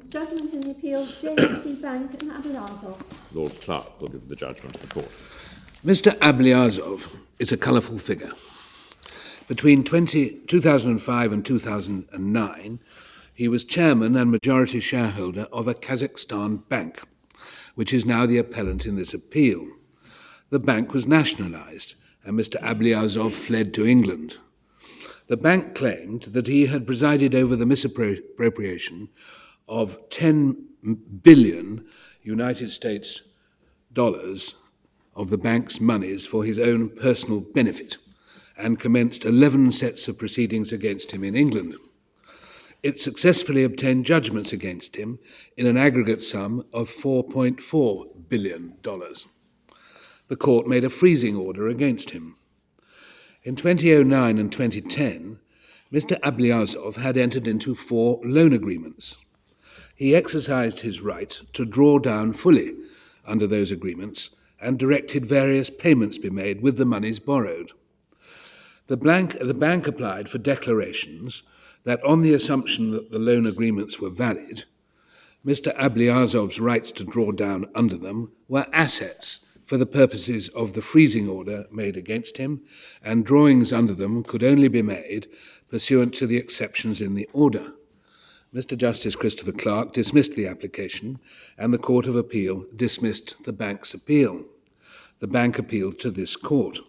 Judgment in the appeal, JSC Bank and Appellant. Lord Clerk will give the judgment to the court. Mr Ablyazov is a colourful figure. Between 2005 and 2009, he was chairman and majority shareholder of a Kazakhstan bank, which is now the appellant in this appeal. The bank was nationalised, and Mr Ablyazov fled to England. The bank claimed that he had presided over the misappropriation of 10 billion United States dollars of the bank's monies for his own personal benefit, and commenced 11 sets of proceedings against him in England. It successfully obtained judgments against him in an aggregate sum of $4.4 billion. The court made a freezing order against him. In 2009 and 2010, Mr Ablyazov had entered into 4 loan agreements. He exercised his right to draw down fully under those agreements and directed various payments be made with the monies borrowed. The bank applied for declarations that, on the assumption that the loan agreements were valid, Mr Ablyazov's rights to draw down under them were assets for the purposes of the freezing order made against him, and drawings under them could only be made pursuant to the exceptions in the order. Mr Justice Christopher Clark dismissed the application, and the Court of Appeal dismissed the bank's appeal. The bank appealed to this court.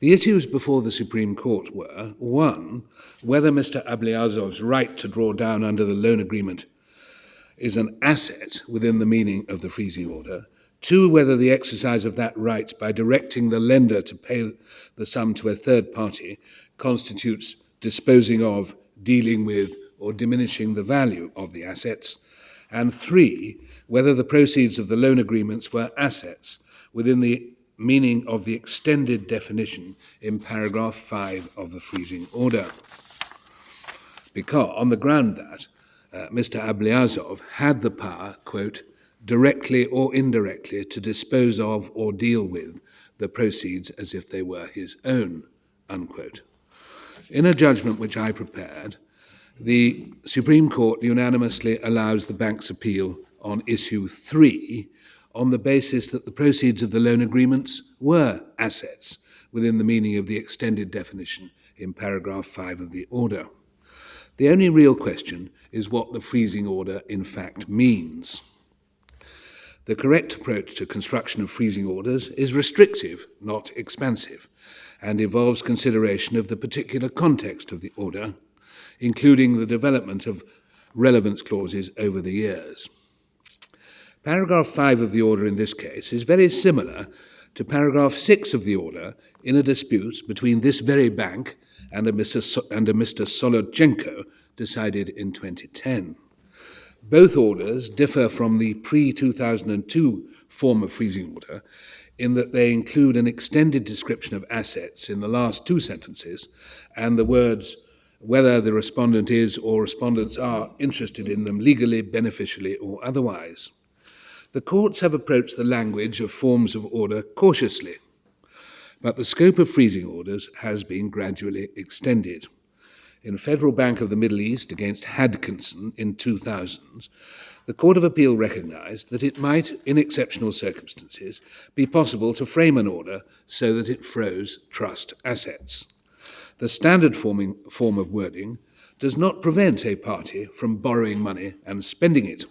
The issues before the Supreme Court were: 1, whether Mr Ablyazov's right to draw down under the loan agreement is an asset within the meaning of the freezing order; 2, whether the exercise of that right by directing the lender to pay the sum to a third party constitutes disposing of, dealing with, or diminishing the value of the assets; and 3, whether the proceeds of the loan agreements were assets within the meaning of the extended definition in paragraph 5 of the freezing order. Because, on the ground that Mr Ablyazov had the power, quote, directly or indirectly to dispose of or deal with the proceeds as if they were his own, unquote. In a judgment which I prepared, the Supreme Court unanimously allows the bank's appeal on issue 3 on the basis that the proceeds of the loan agreements were assets within the meaning of the extended definition in paragraph 5 of the order. The only real question is what the freezing order in fact means. The correct approach to construction of freezing orders is restrictive, not expansive, and involves consideration of the particular context of the order, including the development of relevance clauses over the years. Paragraph 5 of the order in this case is very similar to paragraph 6 of the order in a dispute between this very bank and a Mr. Solodchenko decided in 2010. Both orders differ from the pre-2002 form of freezing order in that they include an extended description of assets in the last 2 sentences and the words whether the respondent is or respondents are interested in them legally, beneficially, or otherwise. The courts have approached the language of forms of order cautiously, but the scope of freezing orders has been gradually extended. In Federal Bank of the Middle East against Hadkinson in 2000, the Court of Appeal recognised that it might, in exceptional circumstances, be possible to frame an order so that it froze trust assets. The standard form of wording does not prevent a party from borrowing money and spending it.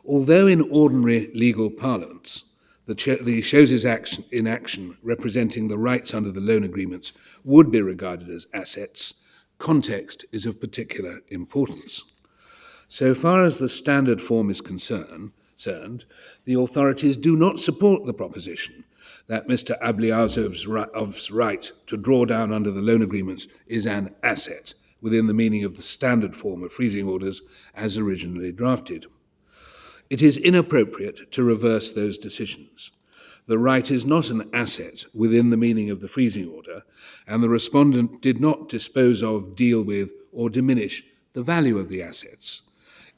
Although in ordinary legal parlance, the choses in action representing the rights under the loan agreements would be regarded as assets, context is of particular importance. So far as the standard form is concerned, the authorities do not support the proposition that Mr Ablyazov's right to draw down under the loan agreements is an asset within the meaning of the standard form of freezing orders as originally drafted. It is inappropriate to reverse those decisions. The right is not an asset within the meaning of the freezing order, and the respondent did not dispose of, deal with, or diminish the value of the assets,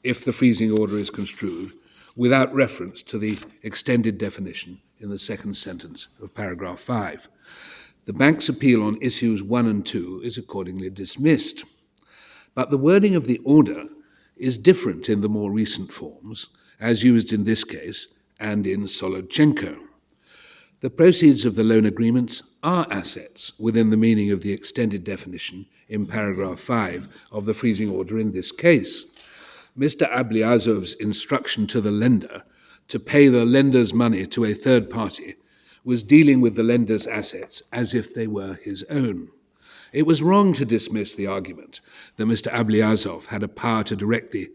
if the freezing order is construed without reference to the extended definition in the second sentence of paragraph 5. The bank's appeal on issues 1 and 2 is accordingly dismissed. But the wording of the order is different in the more recent forms, as used in this case and in Solodchenko. The proceeds of the loan agreements are assets within the meaning of the extended definition in paragraph 5 of the freezing order in this case. Mr Ablyazov's instruction to the lender to pay the lender's money to a third party was dealing with the lender's assets as if they were his own. It was wrong to dismiss the argument that Mr Ablyazov had a power to direct the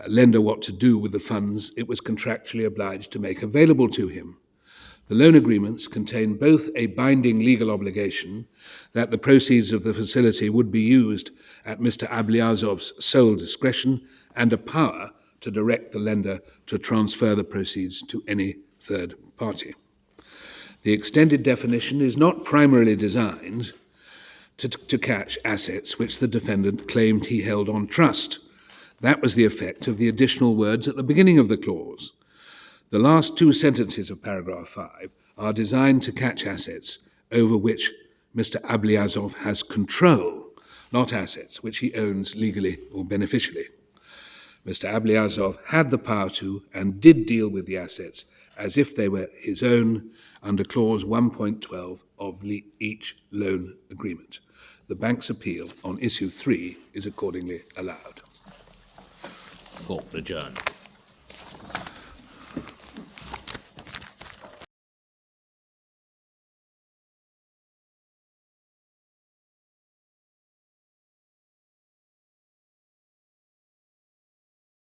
lender what to do with the funds it was contractually obliged to make available to him. The loan agreements contain both a binding legal obligation that the proceeds of the facility would be used at Mr Ablyazov's sole discretion and a power to direct the lender to transfer the proceeds to any third party. The extended definition is not primarily designed to catch assets which the defendant claimed he held on trust. That was the effect of the additional words at the beginning of the clause. The last two sentences of paragraph 5 are designed to catch assets over which Mr Ablyazov has control, not assets which he owns legally or beneficially. Mr Ablyazov had the power to and did deal with the assets as if they were his own under clause 1.12 of each loan agreement. The bank's appeal on issue 3 is accordingly allowed. Court adjourned.